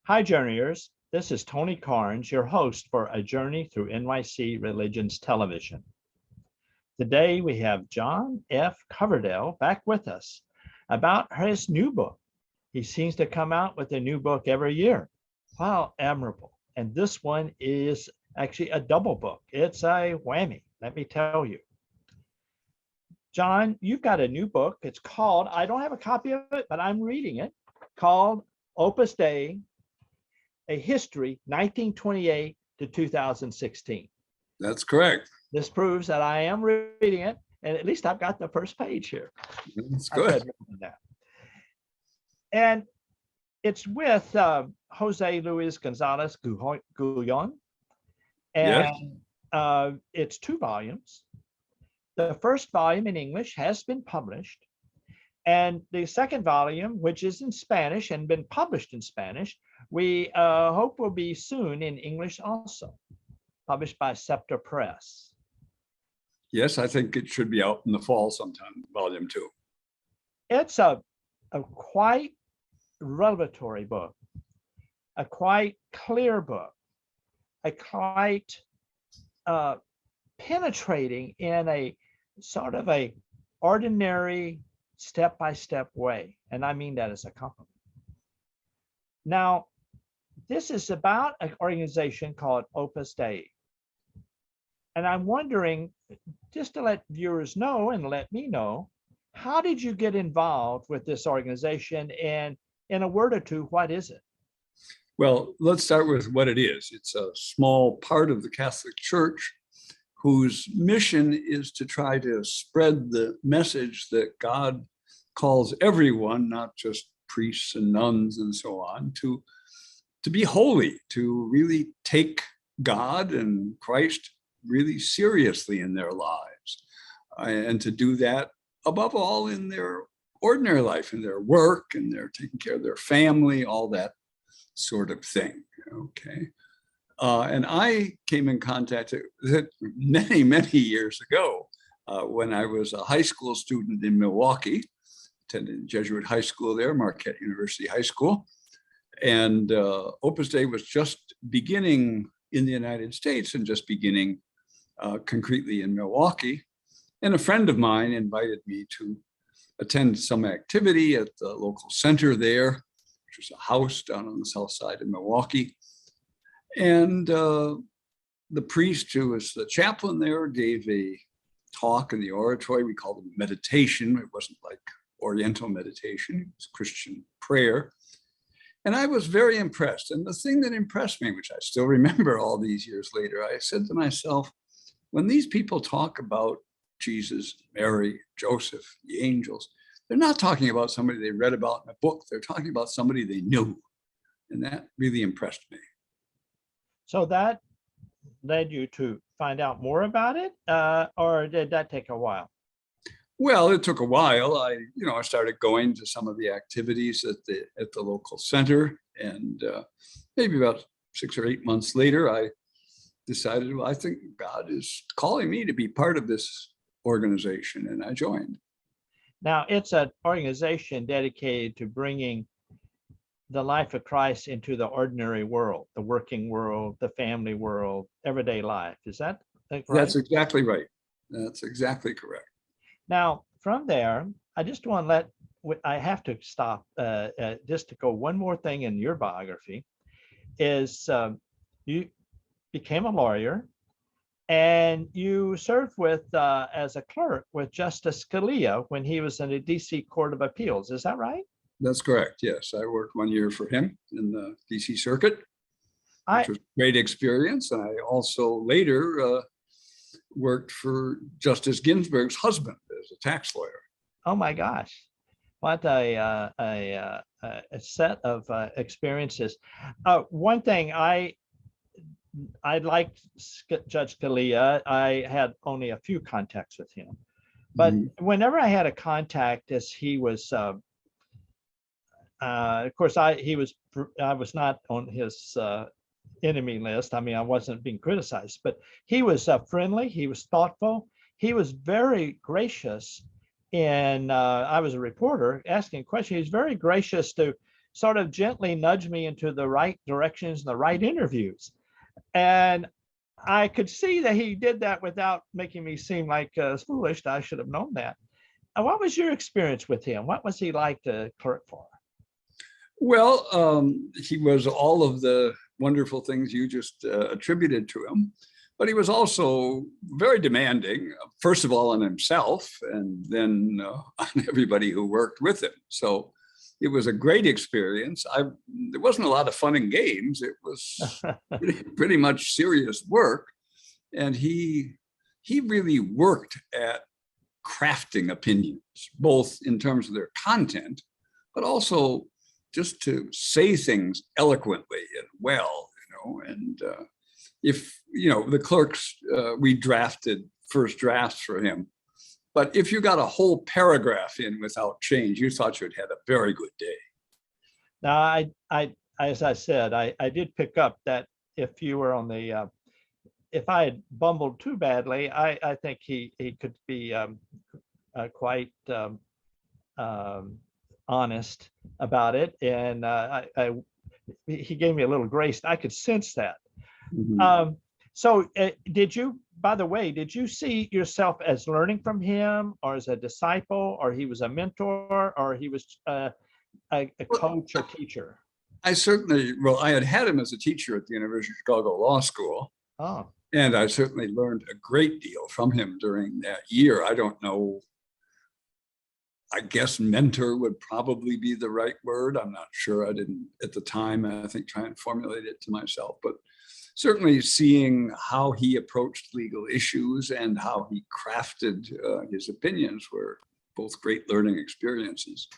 Hi, Journeyers. This is Tony Carnes, your host for A Journey Through NYC Religions Television. Today, we have John F. Coverdale back with us about his new book. He seems to come out with a new book every year. Wow, admirable. And this one is actually a double book. It's a whammy, let me tell you. John, you've got a new book. It's called, I don't have a copy of it, but I'm reading it, called Opus Dei, A History, 1928 to 2016. That's correct. This proves that I am reading it, and at least I've got the first page here. That's good. And it's with Jose Luis Gonzalez Guyon, and yes. It's 2 volumes. The first volume in English has been published, and the second volume, which is in Spanish and been published in Spanish, we hope will be soon in English also, published by Scepter Press. Yes, I think it should be out in the fall sometime, volume 2. It's a quite revelatory book, a quite clear book, a quite penetrating in a sort of a ordinary step-by-step way. And I mean that as a compliment. Now, this is about an organization called Opus Dei. And I'm wondering, just to let viewers know and let me know, how did you get involved with this organization? And in a word or two, what is it? Well, let's start with what it is. It's a small part of the Catholic Church whose mission is to try to spread the message that God calls everyone, not just priests and nuns and so on, to be holy, to really take God and Christ really seriously in their lives, and to do that above all in their ordinary life, in their work, and they're taking care of their family, all that sort of thing. Okay. And I came in contact with it many, many years ago when I was a high school student in Milwaukee, attended Jesuit high school there, Marquette University High School. And Opus Dei was just beginning in the United States and just beginning concretely in Milwaukee. And a friend of mine invited me to attend some activity at the local center there, which was a house down on the south side of Milwaukee. And the priest who was the chaplain there gave a talk in the oratory. We called it meditation. It wasn't like Oriental meditation, it was Christian prayer. And I was very impressed. And the thing that impressed me, which I still remember all these years later, I said to myself, when these people talk about Jesus, Mary, Joseph, the angels, they're not talking about somebody they read about in a book. They're talking about somebody they knew. And that really impressed me. So that led you to find out more about it, or did that take a while? Well, it took a while. I started going to some of the activities at the local center, and maybe about 6 or 8 months later, I decided, well, I think God is calling me to be part of this organization, and I joined. Now, it's an organization dedicated to bringing the life of Christ into the ordinary world, the working world, the family world, everyday life. Is that right? That's exactly right. That's exactly correct. Now, from there, I just want to I have to stop just to go one more thing in your biography, is you became a lawyer and you served with as a clerk with Justice Scalia when he was in the DC Court of Appeals. Is that right? That's correct. Yes, I worked 1 year for him in the DC circuit, which was a great experience. And I also later worked for Justice Ginsburg's husband as a tax lawyer. Oh my gosh, what a set of experiences. One thing I liked Judge Scalia. I had only a few contacts with him, but whenever I had a contact, as he was. Of course, I was not on his enemy list. I mean, I wasn't being criticized, but he was friendly. He was thoughtful. He was very gracious. And I was a reporter asking questions. He was very gracious to sort of gently nudge me into the right directions and the right interviews. And I could see that he did that without making me seem like foolish. I should have known that. What was your experience with him? What was he like to clerk for? Well, he was all of the wonderful things you just attributed to him, but he was also very demanding, first of all on himself, and then on everybody who worked with him. So it was a great experience. There wasn't a lot of fun and games. It was pretty much serious work. And he really worked at crafting opinions, both in terms of their content, but also just to say things eloquently and well, and if, the clerks, we drafted first drafts for him, but if you got a whole paragraph in without change, you thought you'd had a very good day. Now, I as I said, I did pick up that if you were on the, if I had bumbled too badly, I think he could be quite honest about it, and he gave me a little grace. I could sense that. Mm-hmm. So did you, by the way, did you see yourself as learning from him, or as a disciple, or he was a mentor, or he was a coach or teacher? I had him as a teacher at the University of Chicago Law School. Oh. And I certainly learned a great deal from him during that year. I don't know, I guess mentor would probably be the right word. I'm not sure. I didn't at the time, I think, try and formulate it to myself, but certainly seeing how he approached legal issues and how he crafted his opinions were both great learning experiences.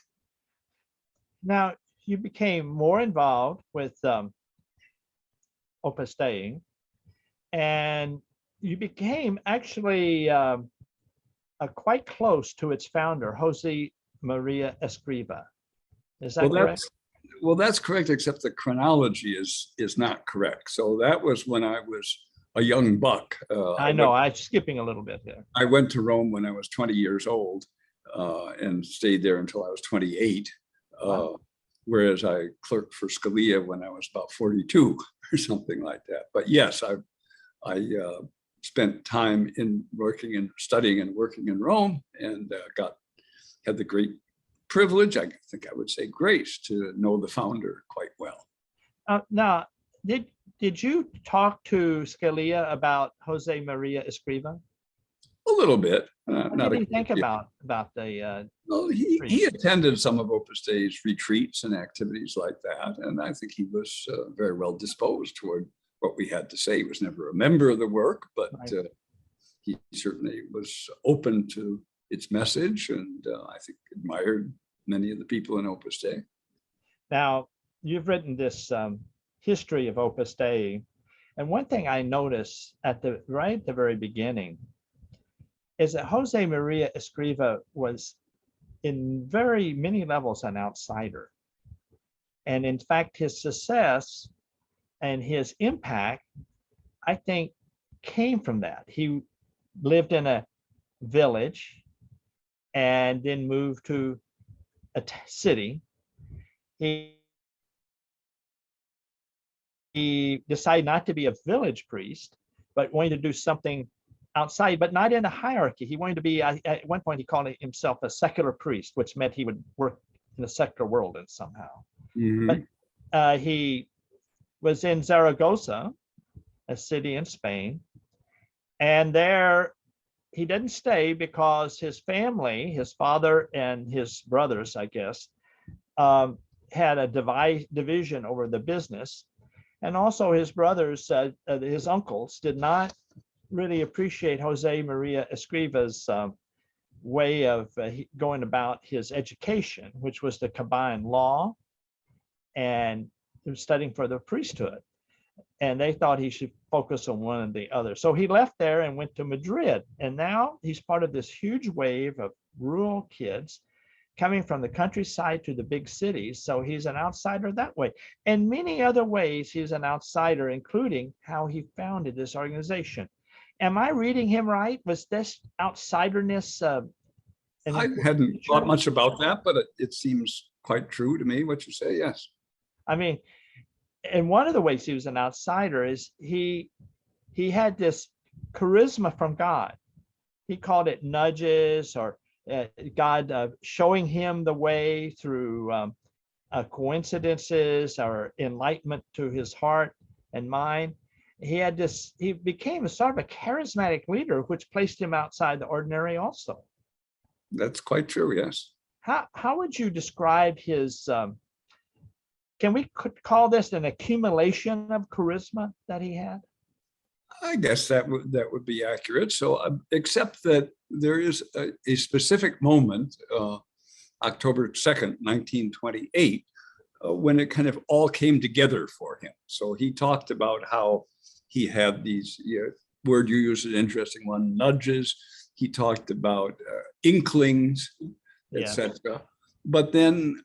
Now, you became more involved with Opus Dei, and you became actually quite close to its founder, Jose MariaEscriva. Is that correct? Well, that's correct, except the chronology is not correct. So that was when I was a young buck. I know, I'm skipping a little bit there. I went to Rome when I was 20 years old and stayed there until I was 28. Wow. Whereas I clerked for Scalia when I was about 42 or something like that. But yes, I spent time in working and studying and working in Rome, and had the great privilege, I think I would say grace, to know the founder quite well. Now, did you talk to Scalia about Jose MariaEscriva? A little bit. What did he think about the? Well, he attended some of Opus Dei's retreats and activities like that, and I think he was very well disposed toward what we had to say. He was never a member of the work, but right. He certainly was open to its message, and I think admired many of the people in Opus Dei. Now, you've written this history of Opus Dei, and one thing I noticed at the very beginning is that Jose MariaEscriva was in very many levels an outsider. And in fact, his success and his impact, I think, came from that. He lived in a village and then moved to a city. He decided not to be a village priest, but wanted to do something outside, but not in a hierarchy. He wanted to be, at one point he called himself a secular priest, which meant he would work in the secular world and somehow. Mm-hmm. But he was in Zaragoza, a city in Spain, and there he didn't stay because his family, his father and his brothers, I guess, had a division over the business. And also his brothers, his uncles, did not really appreciate Jose MariaEscriva's way of going about his education, which was to combine law and studying for the priesthood. And they thought he should focus on one or the other. So he left there and went to Madrid. And now he's part of this huge wave of rural kids coming from the countryside to the big cities. So he's an outsider that way. In many other ways, he's an outsider, including how he founded this organization. Am I reading him right? Was this outsiderness? I hadn't thought much about that, but it seems quite true to me, what you say, yes. I mean, and one of the ways he was an outsider is he had this charisma from God. He called it nudges, or God showing him the way through coincidences or enlightenment to his heart and mind. He became a sort of a charismatic leader, which placed him outside the ordinary also. That's quite true, yes. How would you describe his, can we call this an accumulation of charisma that he had? I guess that would be accurate. So, except that there is a specific moment, October 2nd, 1928, when it kind of all came together for him. So he talked about how he had these, word you used, an interesting one, nudges. He talked about inklings, etc. But then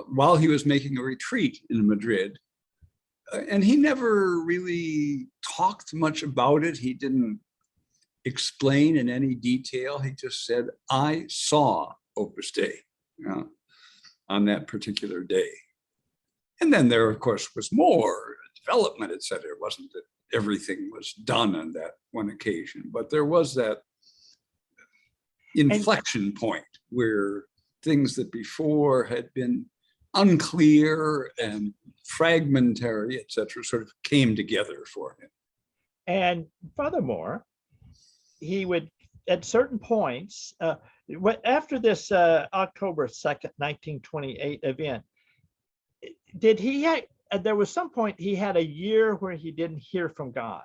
while he was making a retreat in Madrid, and he never really talked much about it. He didn't explain in any detail. He just said, I saw Opus Dei on that particular day. And then there, of course, was more development, et cetera. It wasn't that everything was done on that one occasion, but there was that inflection point where things that before had been unclear and fragmentary, et cetera, sort of came together for him. And furthermore, he would, at certain points, after this October 2nd, 1928 event, there was some point he had a year where he didn't hear from God.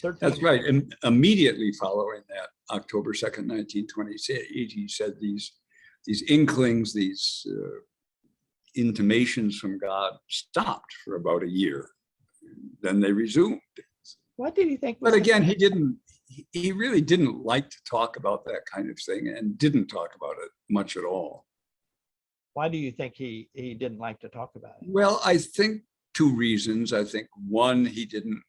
That's right. And immediately following that, October 2nd, 1928, he said these inklings, these intimations from God stopped for about a year. Then they resumed. What did he think? But again, he really didn't like to talk about that kind of thing, and didn't talk about it much at all. Why do you think he didn't like to talk about it? Well, I think two reasons. I think one, he didn't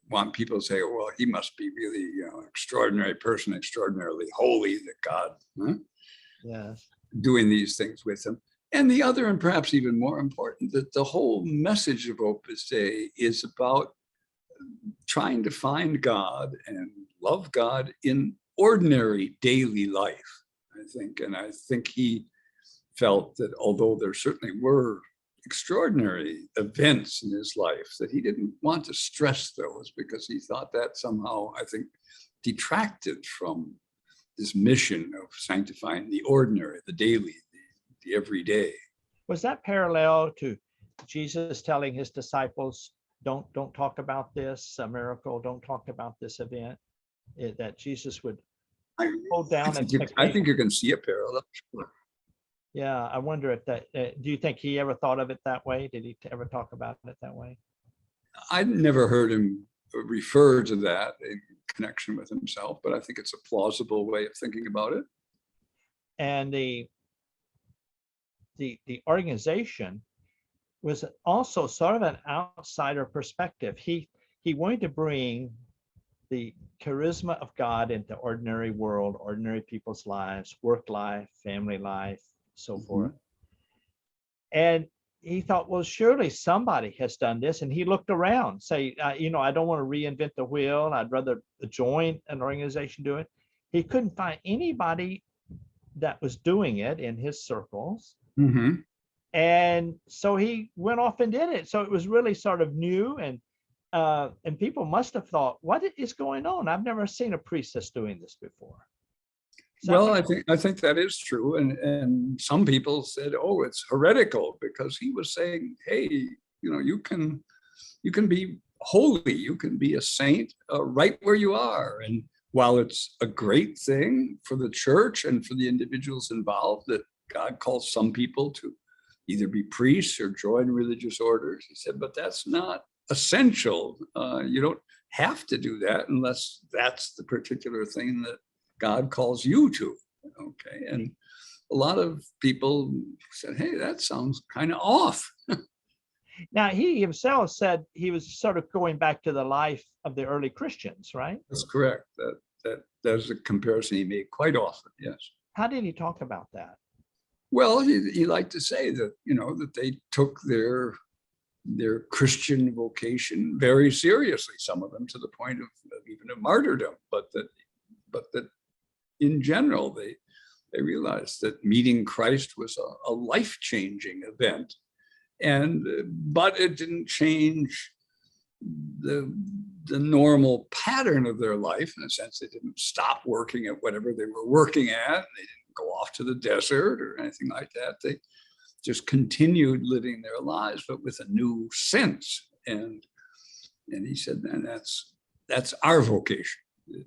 want people to say, well, he must be really, extraordinary person, extraordinarily holy, that God Yes, doing these things with him. And the other, and perhaps even more important, that the whole message of Opus Dei is about trying to find God and love God in ordinary daily life, I think. And I think he felt that although there certainly were extraordinary events in his life, that he didn't want to stress those, because he thought that somehow, I think, detracted from this mission of sanctifying the ordinary, the daily, the everyday. Was that parallel to Jesus telling his disciples, don't talk about this miracle, don't talk about this event, that Jesus would hold down expectations? I think you can see a parallel. Yeah, I wonder if that, do you think he ever thought of it that way? Did he ever talk about it that way? I never heard him refer to that in connection with himself, but I think it's a plausible way of thinking about it. And the organization was also sort of an outsider perspective. He wanted to bring the charisma of God into ordinary world, ordinary people's lives, work life, family life, so forth. And he thought, well, surely somebody has done this. And he looked around, say, I don't want to reinvent the wheel. I'd rather join an organization do it. He couldn't find anybody that was doing it in his circles. Mm-hmm. And so he went off and did it. So it was really sort of new, and people must have thought, what is going on? I've never seen a priest that's doing this before. Well, I think that is true. And some people said, oh, it's heretical, because he was saying, hey, you can be holy, you can be a saint right where you are. And while it's a great thing for the church and for the individuals involved that God calls some people to either be priests or join religious orders, he said, but that's not essential. You don't have to do that unless that's the particular thing that God calls you to. Okay. And a lot of people said, hey, that sounds kind of off. Now, he himself said he was sort of going back to the life of the early Christians, right? That's correct. That's a comparison he made quite often. Yes. How did he talk about that? Well, he liked to say that, that they took their Christian vocation very seriously, some of them to the point of even of martyrdom, but that in general, they realized that meeting Christ was a life-changing event. But it didn't change the normal pattern of their life. In a sense, they didn't stop working at whatever they were working at. They didn't go off to the desert or anything like that. They just continued living their lives, but with a new sense. And he said, and that's our vocation,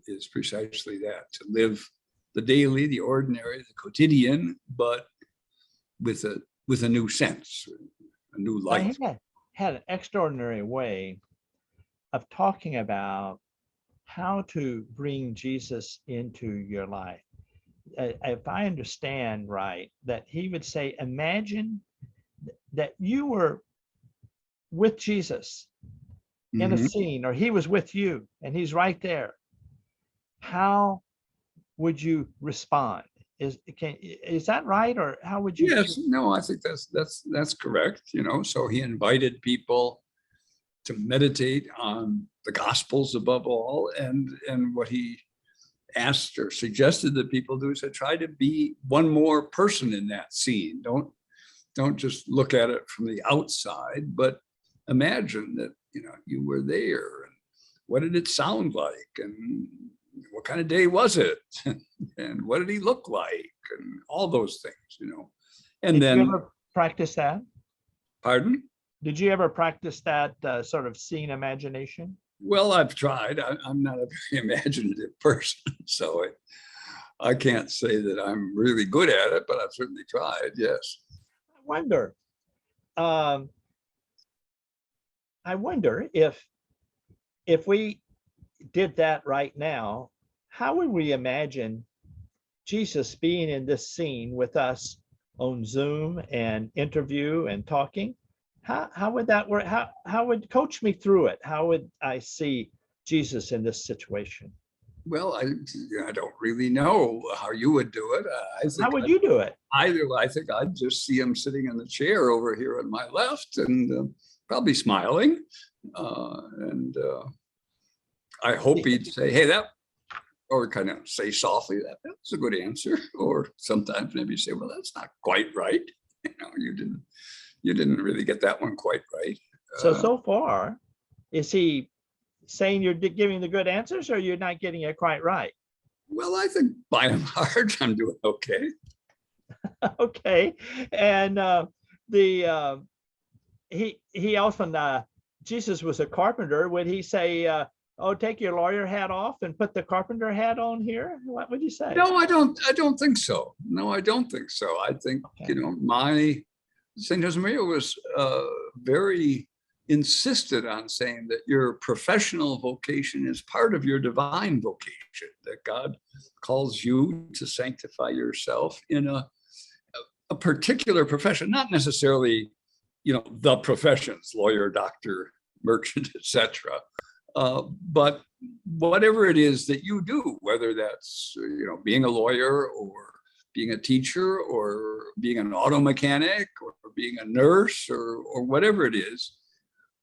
is precisely that, to live the daily, the ordinary, the quotidian, but with a new sense, a new life. I had an extraordinary way of talking about how to bring Jesus into your life. If I understand right, that he would say, imagine that you were with Jesus in a scene, or he was with you and he's right there. How would you respond? Is that right? Or how would you? Yes, no, I think that's correct. So he invited people to meditate on the Gospels above all, and what he asked or suggested that people do is to try to be one more person in that scene. Don't just look at it from the outside, but imagine that you were there, and what did it sound like, and what kind of day was it, and what did he look like, and all those things, And Did then, you ever practice that? Pardon? Did you ever practice that sort of scene imagination? Well, I've tried. I'm not a very imaginative person, so I can't say that I'm really good at it, but I've certainly tried. Yes. I wonder if we did that right now, how would we imagine Jesus being in this scene with us on Zoom and interview and talking? How would that work? How would, coach me through it? How would I see Jesus in this situation? Well, I don't really know how you would do it. How would you do it? I think I'd just see him sitting in the chair over here on my left, and probably smiling. I hope he'd say, hey, or kind of say softly, that's a good answer. Or sometimes maybe say, well, that's not quite right. You didn't really get that one quite right. So far, is he saying you're giving the good answers, or you're not getting it quite right? Well, I think by and large, I'm doing okay. Okay. And he often, Jesus was a carpenter. Would he say, oh, take your lawyer hat off and put the carpenter hat on here? What would you say? No, I don't think so. No, I don't think so. I think, Okay. my St. Josemaria was very insisted on saying that your professional vocation is part of your divine vocation, that God calls you to sanctify yourself in a particular profession, not necessarily, the professions, lawyer, doctor, merchant, etc. But whatever it is that you do, whether that's, being a lawyer or being a teacher or being an auto mechanic or being a nurse or whatever it is,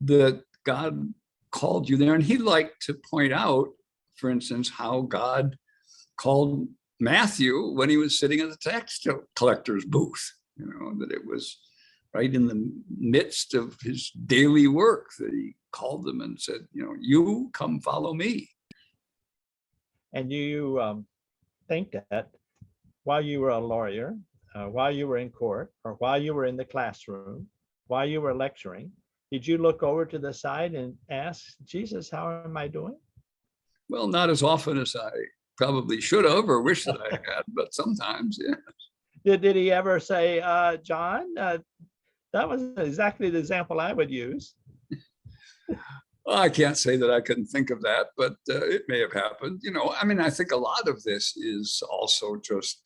that God called you there. And he liked to point out, for instance, how God called Matthew when he was sitting at the tax collector's booth, that it was right in the midst of his daily work that he called them and said, you come follow me. And you think that while you were a lawyer, while you were in court, or while you were in the classroom, while you were lecturing, did you look over to the side and ask Jesus, how am I doing? Well, not as often as I probably should have or wish that I had, but sometimes, yeah. Did he ever say, John, that was exactly the example I would use? Well, I can't say that I can think of that, but it may have happened. I think a lot of this is also just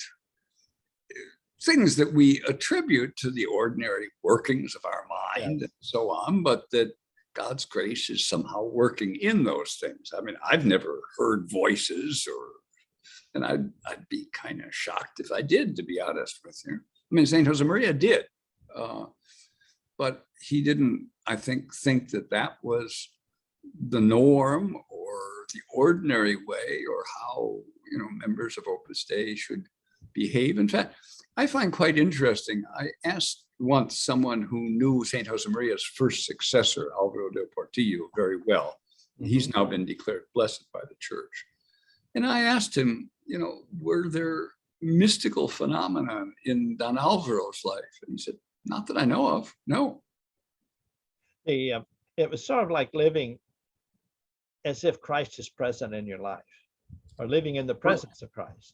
things that we attribute to the ordinary workings of our mind, and so on, but that God's grace is somehow working in those things. I've never heard voices, and I'd be kind of shocked if I did, to be honest with you. mean, St. Josemaria did, but he didn't, I think that that was the norm or the ordinary way, or how, members of Opus Dei should behave. In fact, I find quite interesting, I asked once someone who knew St. Josemaria's first successor, Alvaro del Portillo, very well. He's now been declared blessed by the church. And I asked him, were there mystical phenomena in Don Alvaro's life? And he said, not that I know of, no. It was sort of like living as if Christ is present in your life, or living in the presence of Christ.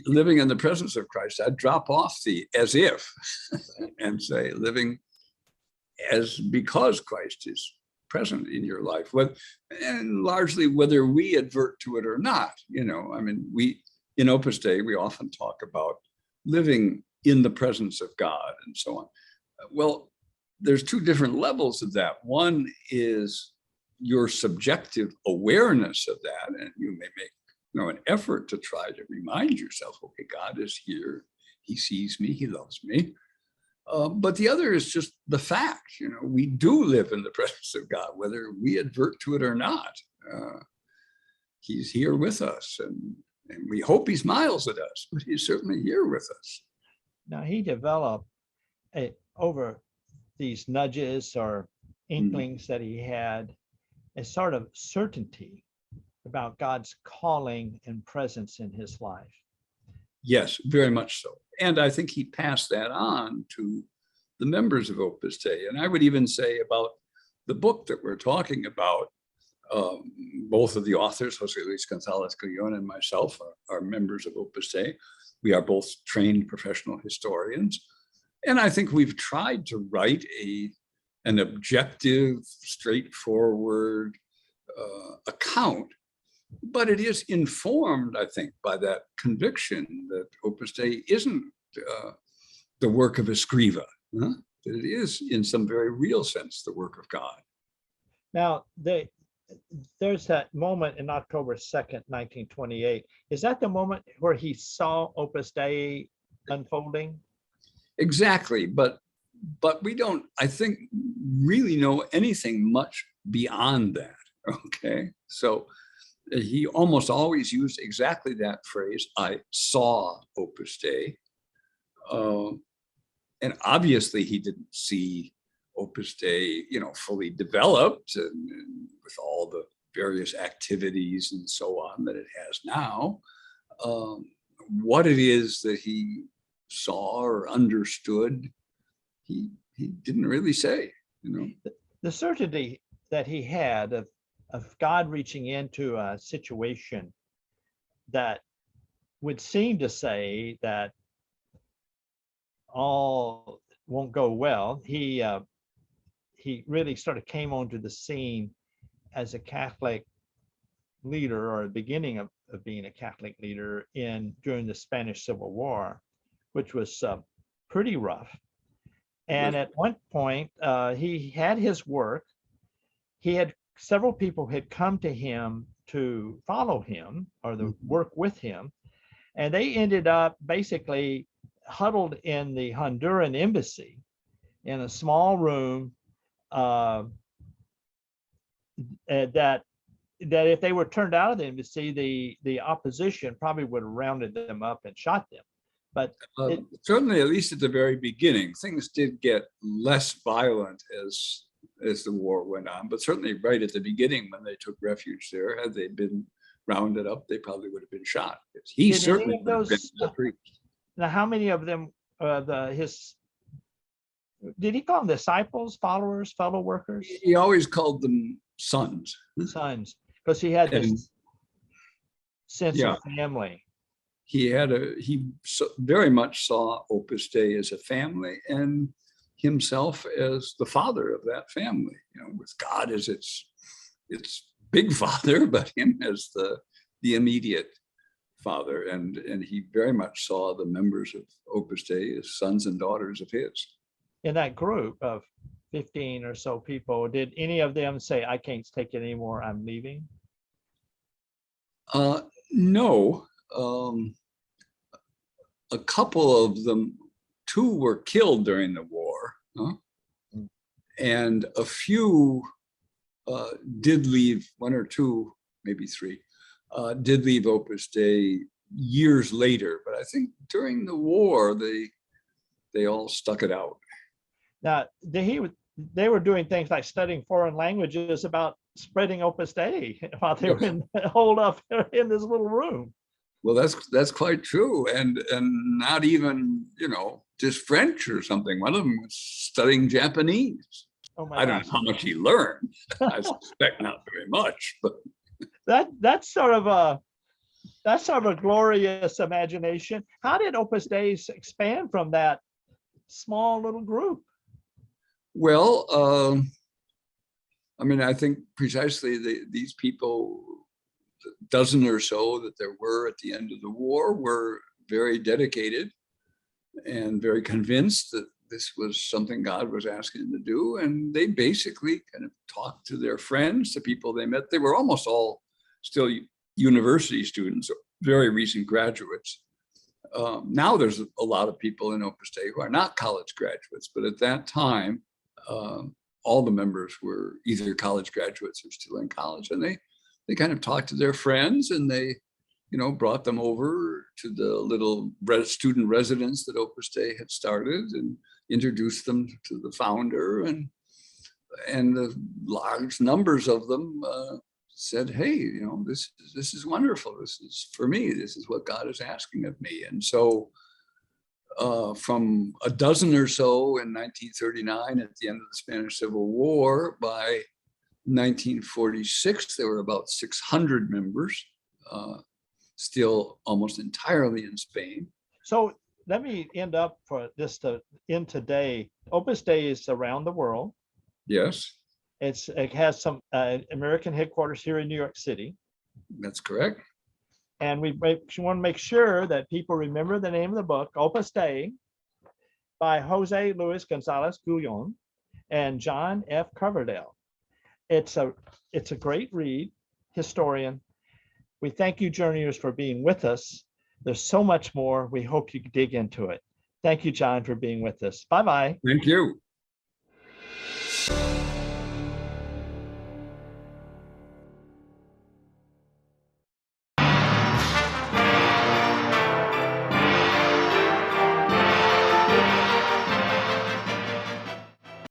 Living in the presence of Christ, I'd drop off the as if and say living as because Christ is present in your life, and largely whether we advert to it or not. We in Opus Dei, we often talk about living in the presence of God and so on. Well, there's two different levels of that. One is your subjective awareness of that, and you may make an effort to try to remind yourself, okay, God is here, he sees me, he loves me. But the other is just the fact, we do live in the presence of God, whether we advert to it or not. He's here with us, and we hope he smiles at us, but he's certainly here with us. Now, he developed over these nudges or inklings that he had, a sort of certainty about God's calling and presence in his life. Yes, very much so. And I think he passed that on to the members of Opus Dei. And I would even say about the book that we're talking about, both of the authors, Jose Luis Gonzalez Guillon and myself, are members of Opus Dei. We are both trained professional historians. And I think we've tried to write an objective, straightforward account, but it is informed, I think, by that conviction that Opus Dei isn't the work of Escriva, that it is, in some very real sense, the work of God. Now, there's that moment in October 2nd, 1928. Is that the moment where he saw Opus Dei unfolding? Exactly, but we don't, I think, really know anything much beyond that, okay? So he almost always used exactly that phrase, I saw Opus Dei. And obviously he didn't see Opus Dei, fully developed and with all the various activities and so on that it has now. What it is that he saw or understood, he didn't really say, The certainty that he had of God reaching into a situation that would seem to say that all won't go well. He really sort of came onto the scene as a Catholic leader, or the beginning of being a Catholic leader during the Spanish Civil War, which was pretty rough. And at one point, he had his work. He had several people had come to him to follow him or the work with him, and they ended up basically huddled in the Honduran embassy in a small room that if they were turned out of the embassy, the opposition probably would have rounded them up and shot them. But certainly, at least at the very beginning, things did get less violent as the war went on. But certainly right at the beginning, when they took refuge there, had they been rounded up, they probably would have been shot. He certainly would have been the priest. Now, how many of them, did he call them disciples, followers, fellow workers? He always called them sons. Sons, because he had this sense of family. He very much saw Opus Dei as a family, and himself as the father of that family, with God as its big father, but him as the immediate father. And he very much saw the members of Opus Dei as sons and daughters of his. In that group of 15 or so people, did any of them say, I can't take it anymore, I'm leaving? No. A couple of them, 2 were killed during the war, huh? And a few did leave, 1 or 2, maybe 3, did leave Opus Dei years later. But I think during the war, they all stuck it out. Now, they were doing things like studying foreign languages about spreading Opus Dei while they were holed up in this little room. Well, that's quite true, and not even, just French or something. One of them was studying Japanese. Oh my I don't gosh. know how much he learned. I suspect not very much, but that's sort of a glorious imagination. How did Opus Dei expand from that small little group? well, I think precisely these people, the dozen or so that there were at the end of the war, were very dedicated and very convinced that this was something God was asking them to do. And they basically kind of talked to their friends, to people they met. They were almost all still university students, very recent graduates. Now there's a lot of people in Opus Dei who are not college graduates, but at that time, all the members were either college graduates or still in college. And they kind of talked to their friends, and they brought them over to the little student residence that Opus Dei had started, and introduced them to the founder, and the large numbers of them said, "Hey, this is wonderful. This is for me. This is what God is asking of me." And so, from a dozen or so in 1939, at the end of the Spanish Civil War, by 1946, there were about 600 members, still almost entirely in Spain. So let me end up for this to end today. Opus Dei is around the world. Yes, It has some American headquarters here in New York City. that's correct. And we want to make sure that people remember the name of the book, Opus Dei, by Jose Luis Gonzalez Gullon and John F. Coverdale. It's a great read, historian. We thank you, journeyers, for being with us. There's so much more. We hope you dig into it. Thank you, John, for being with us. Bye-bye. Thank you.